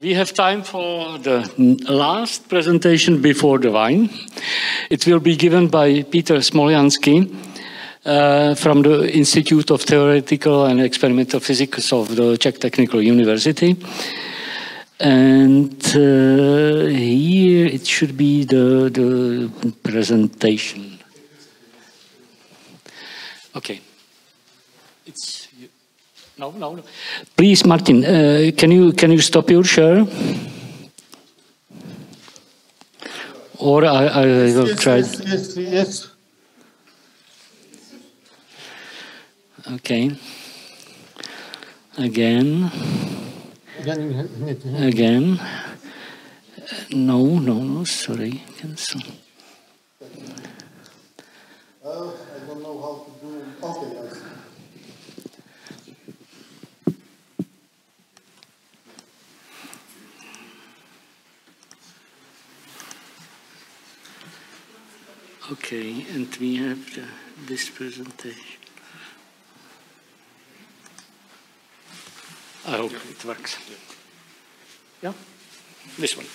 We have time for the last presentation before the wine. It will be given by Petr Smolyanskiy from the Institute of Theoretical and Experimental Physics of the Czech Technical University. And here it should be the presentation. Okay. It's no. Please, Martin, can you stop your share? Or I will try. Yes. Okay. Again. No, sorry. Cancel. I don't know how to do. Okay. Okay, and we have this presentation. I hope it works. Yeah? This one.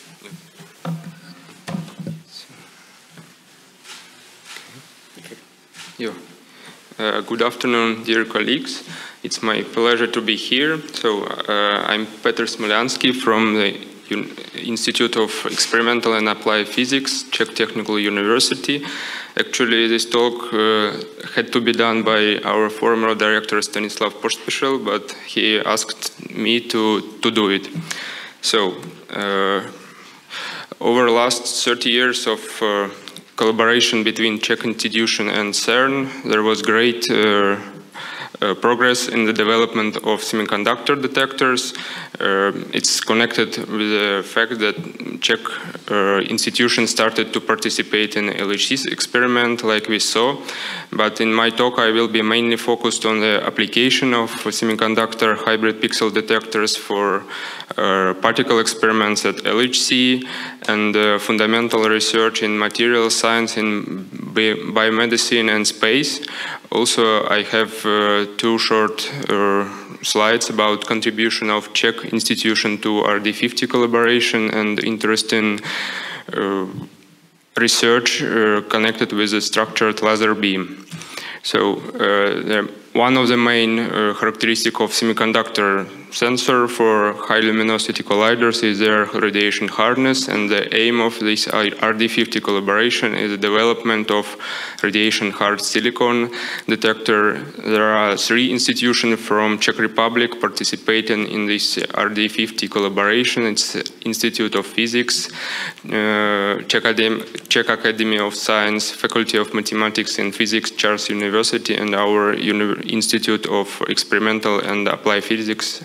Yeah. Good afternoon, dear colleagues. It's my pleasure to be here. So I'm Petr Smolyanskiy from the Institute of Experimental and Applied Physics, Czech Technical University. Actually, this talk had to be done by our former director Stanislav Pospešil, but he asked me to do it. So, over the last 30 years of collaboration between Czech institution and CERN, there was great progress in the development of semiconductor detectors. It's connected with the fact that Czech institutions started to participate in LHC experiment like we saw. But in my talk I will be mainly focused on the application of semiconductor hybrid pixel detectors for particle experiments at LHC and fundamental research in material science, in biomedicine and space. Also, I have two short slides about contribution of Czech institution to RD50 collaboration and interest in research connected with the structured laser beam. So, one of the main characteristics of semiconductor sensor for high luminosity colliders is their radiation hardness, and the aim of this RD50 collaboration is the development of radiation hard silicon detector. There are 3 institutions from Czech Republic participating in this RD50 collaboration. It's Institute of Physics, Czech Academy of Science, Faculty of Mathematics and Physics, Charles University, and our Institute of Experimental and Applied Physics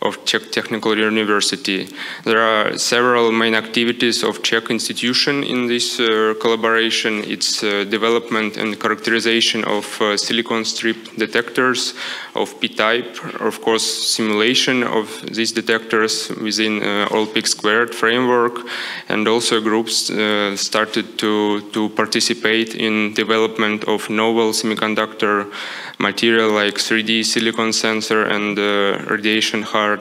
of Czech Technical University. There are several main activities of Czech institution in this collaboration. It's development and characterization of silicon strip detectors of P-type, of course simulation of these detectors within all-peak squared framework, and also groups started to participate in development of novel semiconductor material like 3D silicon sensor and radiation hard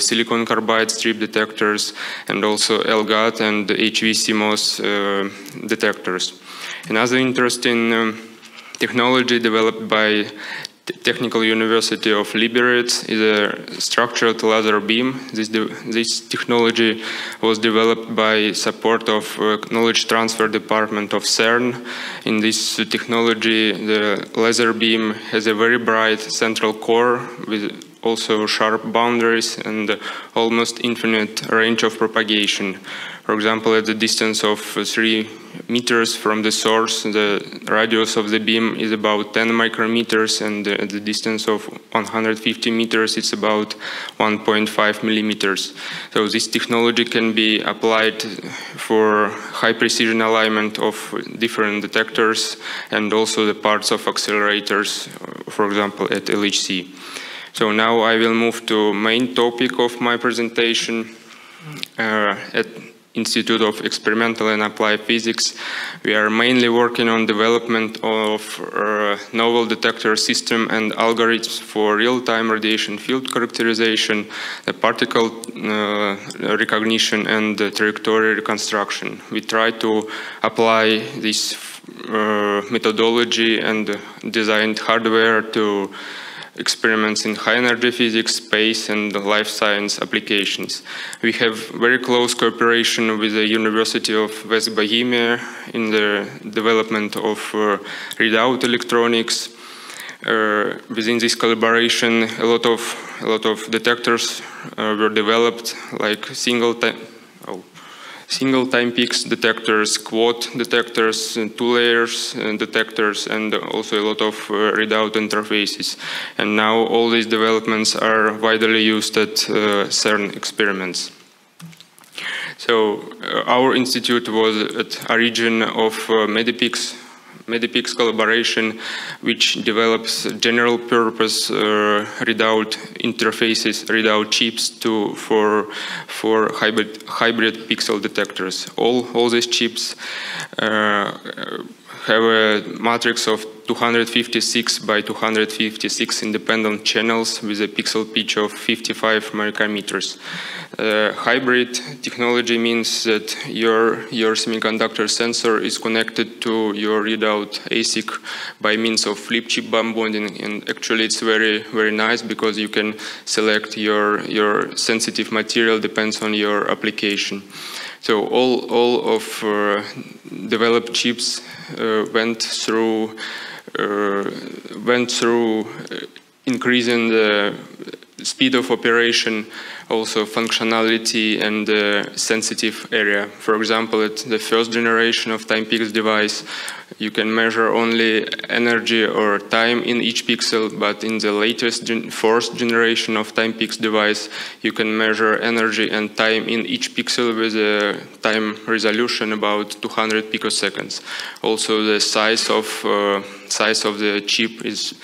silicon carbide strip detectors, and also LGAT and HV-CMOS detectors. Another interesting technology developed by Technical University of Liberec is a structured laser beam. This technology was developed by support of Knowledge Transfer Department of CERN. In this technology, the laser beam has a very bright central core with also sharp boundaries and almost infinite range of propagation. For example, at the distance of 3 meters from the source, the radius of the beam is about 10 micrometers, and at the distance of 150 meters, it's about 1.5 millimeters. So this technology can be applied for high precision alignment of different detectors and also the parts of accelerators, for example, at LHC. So now I will move to main topic of my presentation. Institute of Experimental and Applied Physics. We are mainly working on development of novel detector system and algorithms for real-time radiation field characterization, the particle recognition, and the trajectory reconstruction. We try to apply this methodology and designed hardware to experiments in high-energy physics, space, and life science applications. We have very close cooperation with the University of West Bohemia in the development of readout electronics. Within this collaboration, a lot of detectors were developed, like single time peaks detectors, quad detectors, two layers detectors, and also a lot of readout interfaces. And now all these developments are widely used at CERN experiments. So our institute was at origin of Medipix collaboration, which develops general purpose readout interfaces, readout chips for hybrid pixel detectors. All these chips have a matrix of 256 by 256 independent channels with a pixel pitch of 55 micrometers. Hybrid technology means that your semiconductor sensor is connected to your readout ASIC by means of flip chip bump bonding, and actually it's very nice because you can select your sensitive material, depends on your application. So all of developed chips went through increasing the speed of operation, also functionality and sensitive area. For example, at the first generation of TimePix device, you can measure only energy or time in each pixel, but in the latest fourth generation of TimePix device, you can measure energy and time in each pixel with a time resolution about 200 picoseconds. Also, the size of the chip is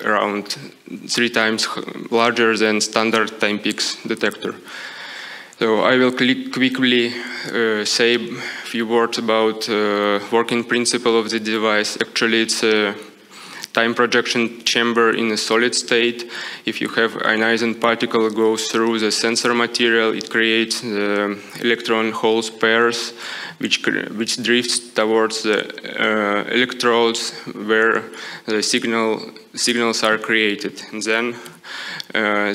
around 3 times larger than standard TimePix detector. So I will quickly say a few words about working principle of the device. Actually, it's a time projection chamber in a solid state. If you have ionizing particle goes through the sensor material, it creates the electron-holes pairs, which drifts towards the electrodes where the signals are created. And then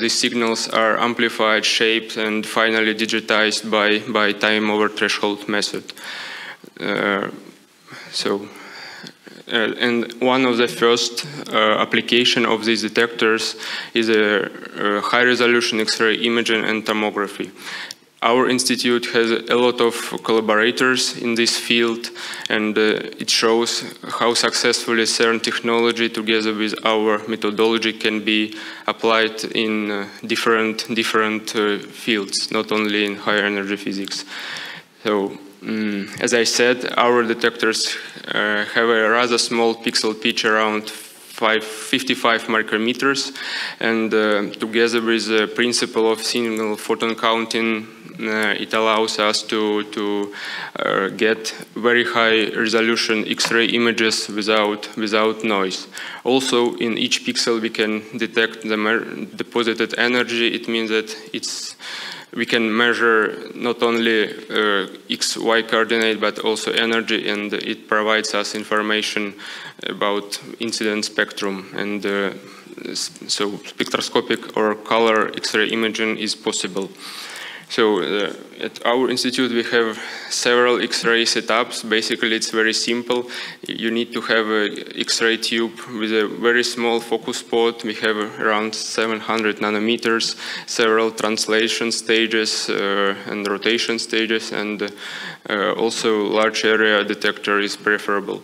these signals are amplified, shaped, and finally digitized by time over threshold method. And one of the first application of these detectors is a high-resolution X-ray imaging and tomography. Our institute has a lot of collaborators in this field, and it shows how successfully CERN technology together with our methodology can be applied in different fields, not only in higher energy physics. So, as I said, our detectors have a rather small pixel pitch, around 55 micrometers, and together with the principle of single photon counting, it allows us to get very high resolution X-ray images without noise. Also, in each pixel we can detect the deposited energy. It means that we can measure not only X-Y coordinate, but also energy, and it provides us information about incident spectrum. And so spectroscopic or color X-ray imaging is possible. So at our institute we have several X-ray setups. Basically it's very simple. You need to have an X-ray tube with a very small focus spot. We have around 700 nanometers, several translation stages and rotation stages, and also large area detector is preferable.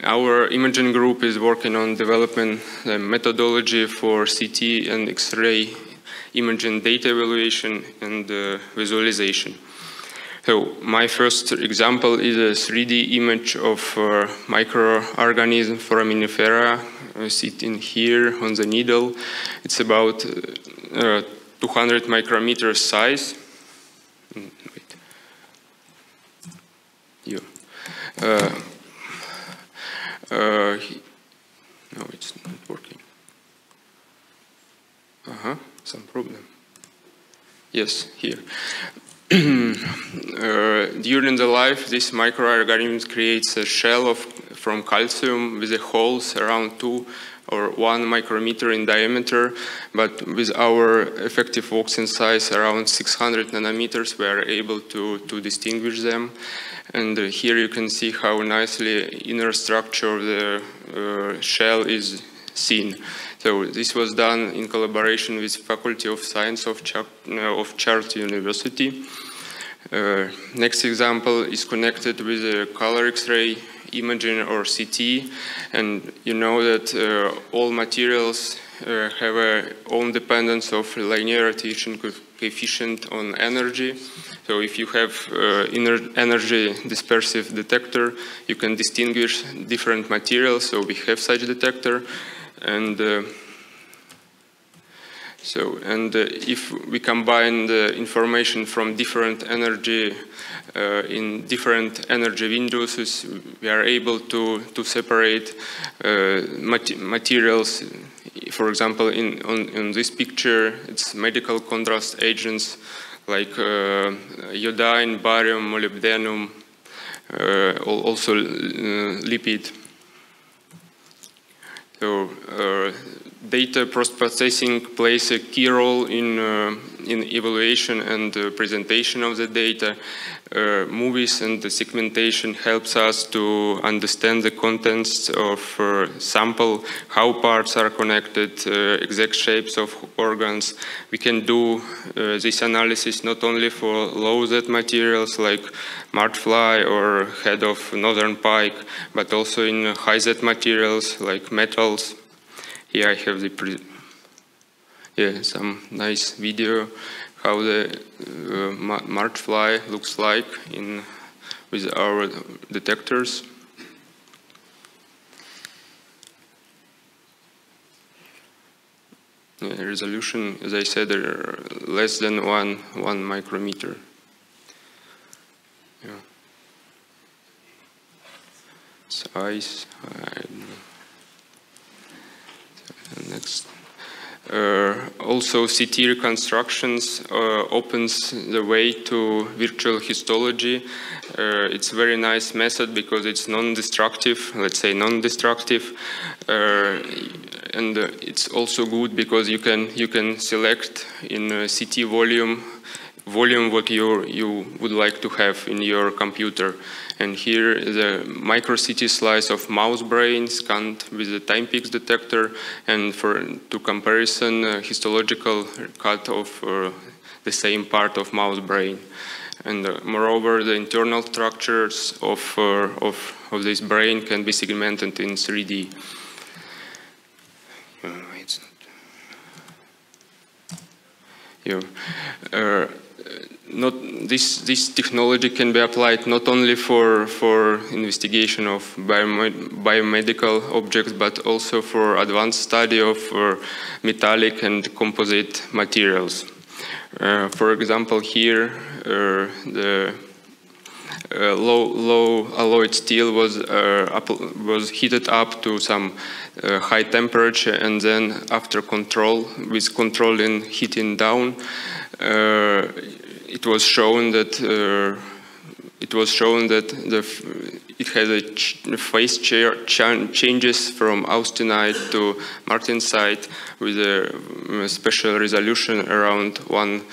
Our imaging group is working on developing the methodology for CT and X-ray imaging data evaluation and visualization. So my first example is a 3D image of microorganism foraminifera sitting here on the needle. It's about 200 micrometers size. No, it's not working. Some problem. Yes, here. During the life, this microorganism creates a shell from calcium with the holes around 2 or 1 micrometer in diameter, but with our effective Voxin size around 600 nanometers, we are able to distinguish them. And here you can see how nicely inner structure of the shell is seen. So this was done in collaboration with Faculty of Science of Charles University. Next example is connected with the color X-ray imaging or CT, and you know that all materials have a own dependence of linear radiation coefficient on energy. So if you have energy dispersive detector, you can distinguish different materials. So we have such detector, and if we combine the information from different energy in different energy windows, we are able to separate materials. For example, in this picture, it's medical contrast agents like iodine, barium, molybdenum, also lipid. So data post-processing plays a key role in evaluation and presentation of the data. Movies and the segmentation helps us to understand the contents of sample, how parts are connected, exact shapes of organs. We can do this analysis not only for low-Z materials like Martfly or head of northern pike, but also in high-Z materials like metals. Here I have some nice video how the Martfly looks like with our detectors. Resolution, as I said, less than one micrometer. Yeah. Size. Next. Also, CT reconstructions opens the way to virtual histology. It's a very nice method because it's non-destructive, let's say non-destructive, and it's also good because you can select in CT volume what you would like to have in your computer. And here the MicroCT slice of mouse brain scanned with the time-peaks detector, and to comparison histological cut of the same part of mouse brain. And moreover, the internal structures of this brain can be segmented in 3D. It's not. This technology can be applied not only for investigation of biomedical objects, but also for advanced study of metallic and composite materials. For example, here the low alloyed steel was heated up to some high temperature, and then after controlling heating down, it was shown that it had a phase changes from austenite to martensite with a special resolution around 1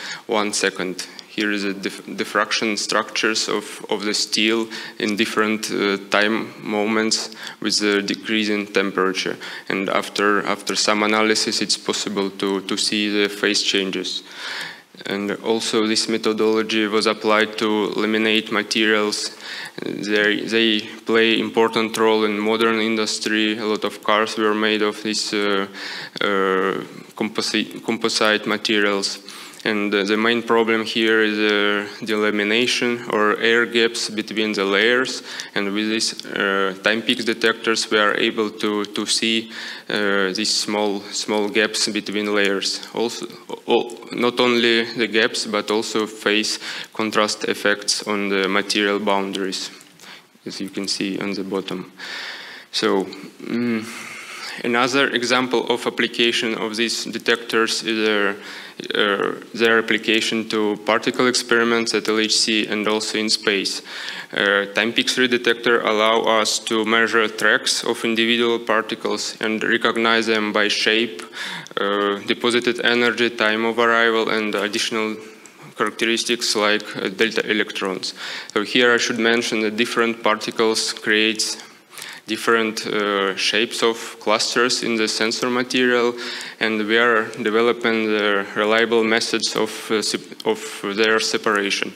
second. Here is the diffraction structures of the steel in different time moments with the decreasing temperature. And after some analysis, it's possible to see the phase changes. And also this methodology was applied to laminate materials. They play important role in modern industry. A lot of cars were made of these composite materials. And the main problem here is the lamination or air gaps between the layers. And with these time-peaks detectors, we are able to see these small gaps between layers. Also, not only the gaps, but also phase contrast effects on the material boundaries. as you can see on the bottom. So another example of application of these detectors is their application to particle experiments at LHC and also in space. Time pixel detector allow us to measure tracks of individual particles and recognize them by shape, deposited energy, time of arrival, and additional characteristics like delta electrons. So here I should mention that different particles create different shapes of clusters in the sensor material, and we are developing the reliable methods of their separation.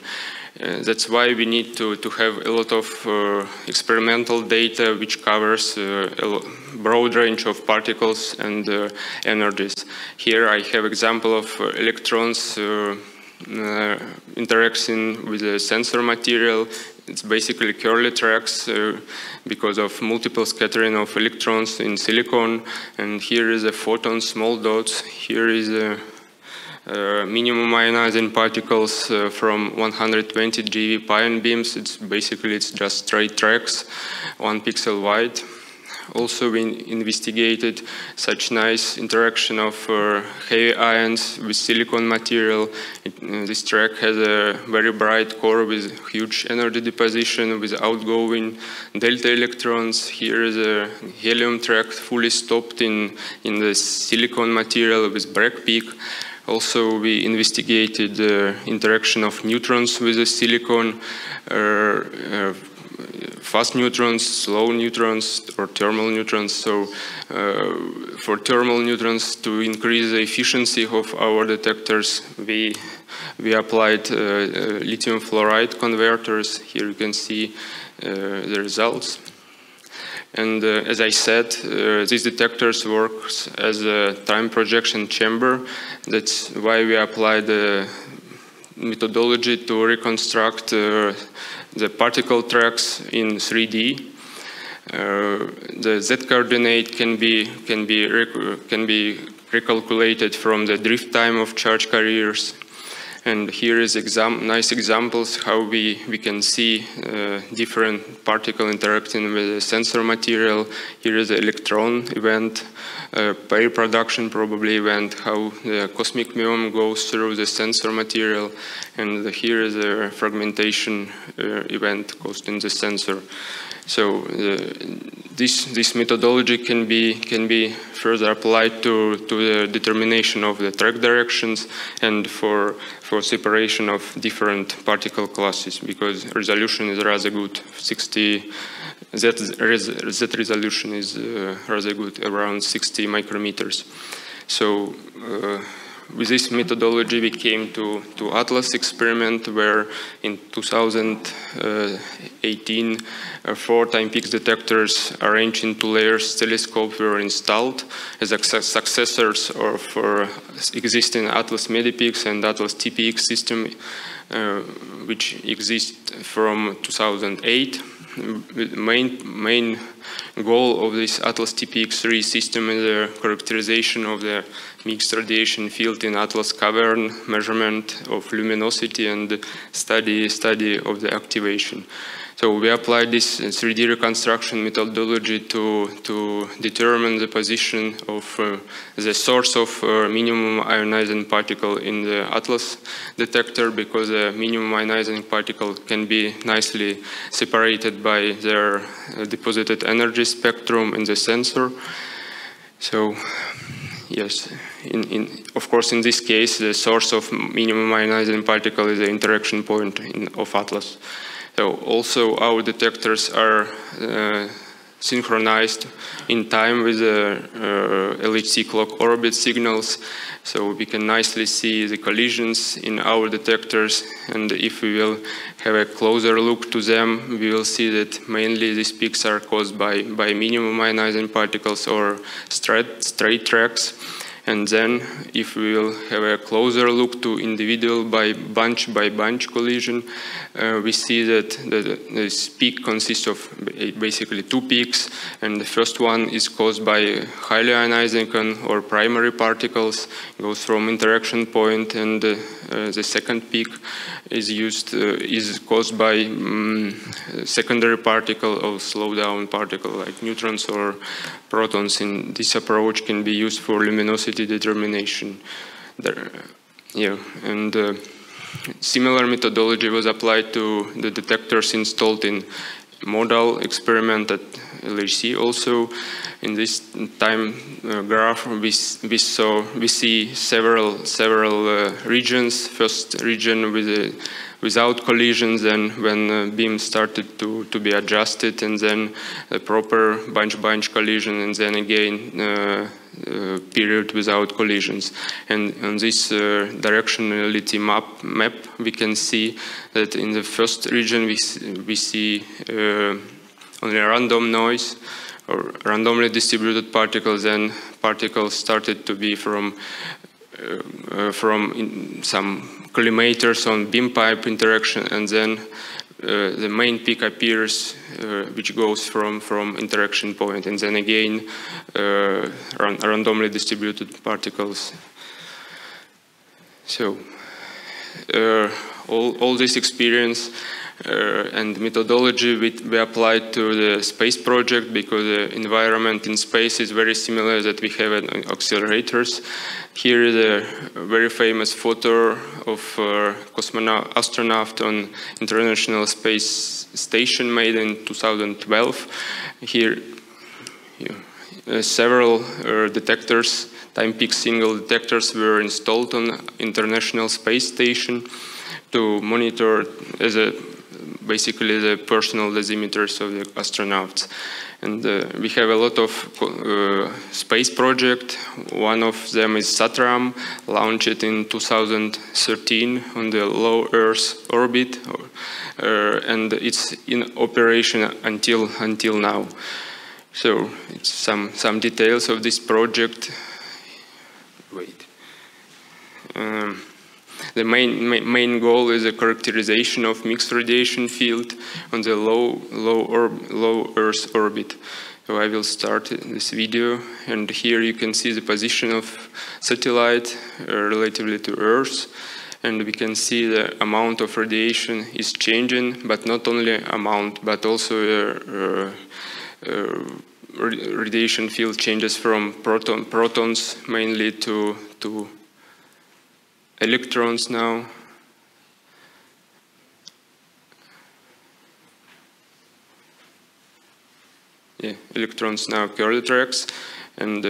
That's why we need to have a lot of experimental data which covers a broad range of particles and energies. Here I have example of electrons interaction with the sensor material. It's basically curly tracks because of multiple scattering of electrons in silicon. And here is a photon, small dots. Here is a minimum ionizing particles from 120 GeV pion beams. It's just straight tracks, 1 pixel wide. Also, we investigated such nice interaction of heavy ions with silicon material. This track has a very bright core with huge energy deposition with outgoing delta electrons. Here is a helium track fully stopped in the silicon material with black peak. Also, we investigated the interaction of neutrons with the silicon, fast neutrons, slow neutrons, or thermal neutrons. So for thermal neutrons, to increase the efficiency of our detectors, we applied lithium fluoride converters. Here you can see the results. And as I said, these detectors work as a time projection chamber. That's why we applied the methodology to reconstruct the particle tracks in 3D. The z-coordinate can be recalculated from the drift time of charge carriers. And here is nice examples how we can see different particle interacting with the sensor material. Here is the electron event, pair production probably event, how the cosmic muon goes through the sensor material, and here is a fragmentation event caused in the sensor. So this methodology can be further applied to the determination of the track directions and for separation of different particle classes, because resolution is rather good. Z resolution is rather good, around 60 micrometers. So with this methodology, we came to ATLAS experiment, where in 2018, 4 time-peaks detectors arranged in 2 layers telescope were installed as successors of existing ATLAS MEDIPIX and ATLAS TPX system, which exist from 2008. The main goal of this ATLAS TPX3 system is the characterization of the mixed radiation field in ATLAS cavern, measurement of luminosity, and study of the activation. So we applied this 3D reconstruction methodology to determine the position of the source of minimum ionizing particle in the ATLAS detector, because the minimum ionizing particle can be nicely separated by their deposited energy spectrum in the sensor. So yes, of course, in this case, the source of minimum ionizing particle is the interaction point of ATLAS. So also our detectors are synchronized in time with the LHC clock orbit signals, so we can nicely see the collisions in our detectors, and if we will have a closer look to them, we will see that mainly these peaks are caused by minimum ionizing particles or straight tracks. And then if we will have a closer look to individual by bunch collision, we see that this peak consists of basically two peaks, and the first one is caused by highly ionizing or primary particles, goes from interaction point, and the second peak is caused by secondary particle or slowdown particle like neutrons or protons. In this approach can be used for luminosity determination. Similar methodology was applied to the detectors installed in modal experiment at LHC also. In this time graph, we see several regions. First region without collisions, then when beam started to be adjusted, and then a proper bunch collision, and then again period without collisions. And on this directionality map, we can see that in the first region we see only random noise or randomly distributed particles, and particles started to be from some collimators on beam pipe interaction, and then the main peak appears, which goes from interaction point, and then again randomly distributed particles. So all this experience and methodology we applied to the space project, because the environment in space is very similar that we have in accelerators. Here is a very famous photo of astronaut on International Space Station made in 2012. Here, several detectors, time-peak single detectors, were installed on International Space Station to monitor basically the personal dosimeters of the astronauts. And we have a lot of space projects. One of them is SATRAM, launched in 2013 on the low Earth orbit, and it's in operation until now. So it's some details of this project. Wait. The main goal is a characterization of mixed radiation field on the low Earth orbit. So I will start this video, and here you can see the position of satellite relatively to Earth, and we can see the amount of radiation is changing, but not only amount, but also radiation field changes from protons mainly to electrons now. Electrons now curly tracks, and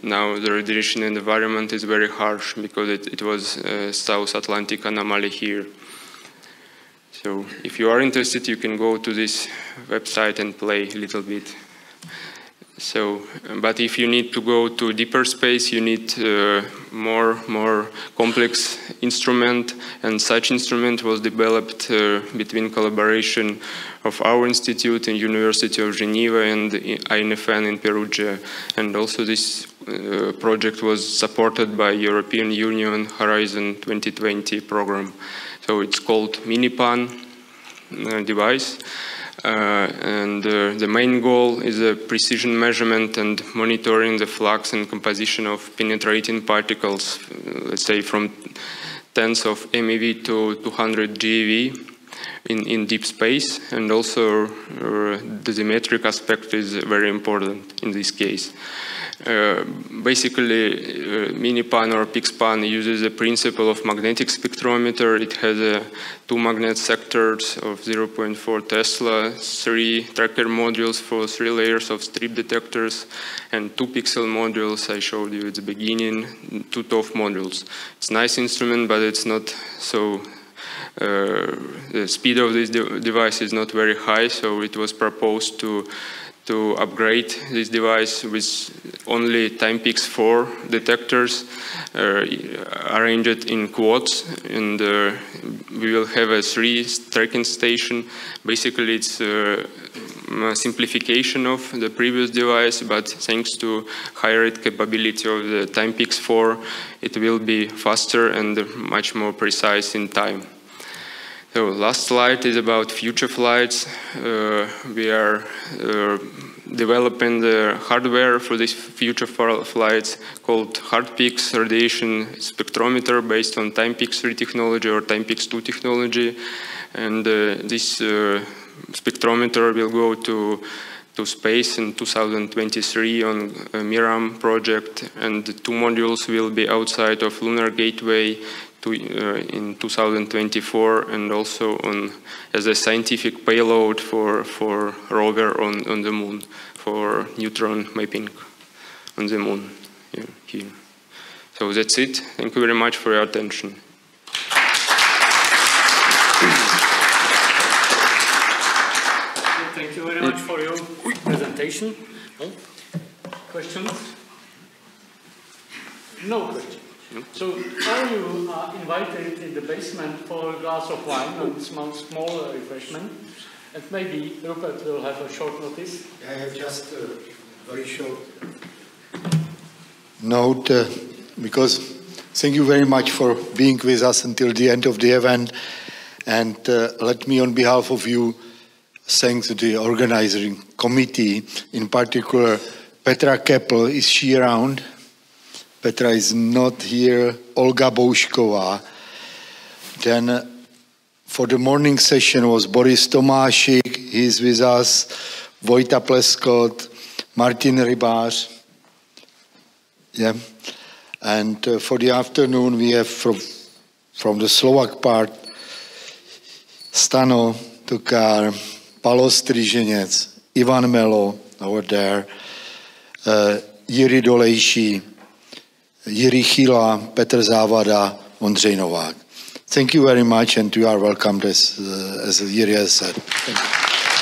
now the radiation environment is very harsh because it was South Atlantic anomaly here. So if you are interested, you can go to this website and play a little bit. So, but if you need to go to deeper space, you need more complex instrument, and such instrument was developed between collaboration of our institute and University of Geneva and INFN in Perugia. And also this project was supported by European Union Horizon 2020 program. So it's called Minipanel device. The main goal is a precision measurement and monitoring the flux and composition of penetrating particles, let's say from tens of MeV to 200 GeV in deep space, and also the dosimetric aspect is very important in this case. Basically, Minipan or PIXPAN uses the principle of magnetic spectrometer. It has two magnet sectors of 0.4 Tesla, 3 tracker modules for 3 layers of strip detectors, and 2 pixel modules I showed you at the beginning, 2 TOF modules. It's a nice instrument, but it's not so... the speed of this device is not very high, so it was proposed to upgrade this device with only Timepeaks 4 detectors arranged in quads, and we will have a 3 tracking station. Basically, it's simplification of the previous device, but thanks to higher capability of the Timepics 4, it will be faster and much more precise in time. So last slide is about future flights. We are developing the hardware for these future flights called HardPix radiation spectrometer based on Timepics 3 technology or Timepics 2 technology. And this spectrometer will go to space in 2023 on MIRAM project, and the 2 modules will be outside of Lunar Gateway in 2024, and also as a scientific payload for rover on the moon for neutron mapping on the moon here. So that's it. Thank you very much for your attention. Thank you very much for your presentation. Questions? No questions. So all you are invited in the basement for a glass of wine and small refreshment. And maybe Rupert will have a short notice. I have just a very short note, because thank you very much for being with us until the end of the event. And let me, on behalf of you, thank the organizing committee, in particular Petra Keppel. Is she around? Petra is not here. Olga Boušková. Then for the morning session was Boris Tomášik. He's with us. Vojta Pleskot, Martin Rybář. Yeah. And for the afternoon we have from the Slovak part Stano Tukar, Palo Striženec, Ivan Melo over there, Jiří Dolejší, Jiří Chila, Petr Závada, Ondřej Novák. Thank you very much, and you are welcome, as Jiří has said. Thank you.